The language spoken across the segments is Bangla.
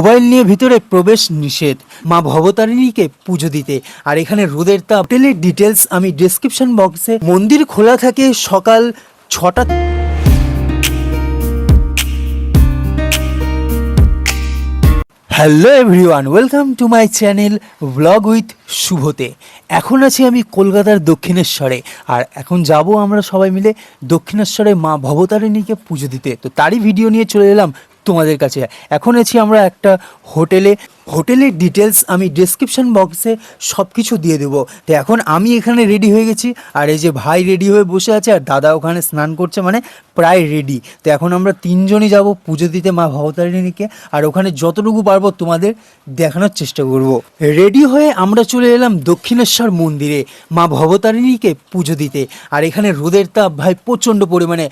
মোবাইল নিয়ে ভিতরে প্রবেশ নিষেধ, মা ভবতারিণীকে পুজো দিতে। আর এখানে রোদের তাপ। হোটেলের ডিটেলস আমি ডেসক্রিপশন বক্সে। মন্দির খোলা থাকে সকাল 6টা। Hello everyone, welcome to my channel vlog with শুভতে। এখন আছি আমি কলকাতার দক্ষিণেশ্বরে, আর এখন যাব আমরা সবাই মিলে দক্ষিণেশ্বরে মা ভবতারিণীকে পুজো দিতে। তো তারই ভিডিও নিয়ে চলে এলাম তোমাদের কাছে। এখন আছি আমরা একটা হোটেলের ডিটেলস আমি ডেসক্রিপশন বক্সে সব কিছু দিয়ে দেবো। তো এখন আমি এখানে রেডি হয়ে গেছি, আর এই যে ভাই রেডি হয়ে বসে আছে, আর দাদা ওখানে স্নান করছে, মানে প্রায় রেডি। তো এখন আমরা তিনজনই যাব পুজো দিতে মা ভবতারিণীকে, আর ওখানে যতটুকু পারবো তোমাদের দেখানোর চেষ্টা করব। রেডি হয়ে আমরা চলে এলাম দক্ষিণেশ্বর মন্দিরে মা ভবতারিণীকে পুজো দিতে। আর এখানে রোদের তাপ ভাই প্রচণ্ড পরিমাণে,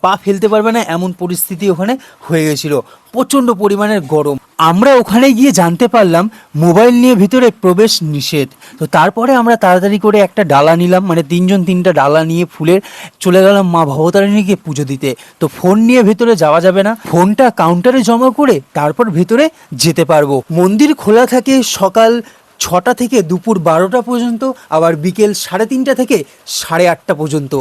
পা ফেলতে পারবে না এমন পরিস্থিতি ওখানে হয়ে গেছিল, প্রচণ্ড পরিমাণের গরম। আমরা ওখানে গিয়ে জানতে পারলাম মোবাইল নিয়ে ভিতরে প্রবেশ নিষেধ। তো তারপরে আমরা তাড়াতাড়ি করে একটা ডালা নিলাম, মানে তিনজন তিনটা ডালা নিয়ে ফুলের চলে গেলাম মা ভবতারিণীকে পুজো দিতে। তো ফোন নিয়ে ভেতরে যাওয়া যাবে না, ফোনটা কাউন্টারে জমা করে তারপর ভেতরে যেতে পারবো। মন্দির খোলা থাকে সকাল 6টা থেকে দুপুর 12টা পর্যন্ত, আবার বিকেল 3:30 থেকে 8:30 পর্যন্ত।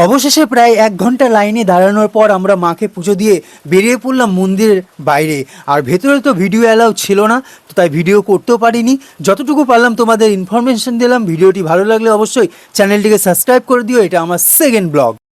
অবশেষে প্রায় 1 ঘন্টা লাইনে দাঁড়ানোর পর আমরা মাকে পুজো দিয়ে বেরিয়ে পড়লাম মন্দিরের বাইরে। আর ভেতরে তো ভিডিও অ্যালাউ ছিল না, তো তাই ভিডিও করতেও পারিনি। যতটুকু পারলাম তোমাদের ইনফরমেশন দিলাম। ভিডিওটি ভালো লাগলে অবশ্যই চ্যানেলটিকে সাবস্ক্রাইব করে দিও। এটা আমার সেকেন্ড ব্লগ।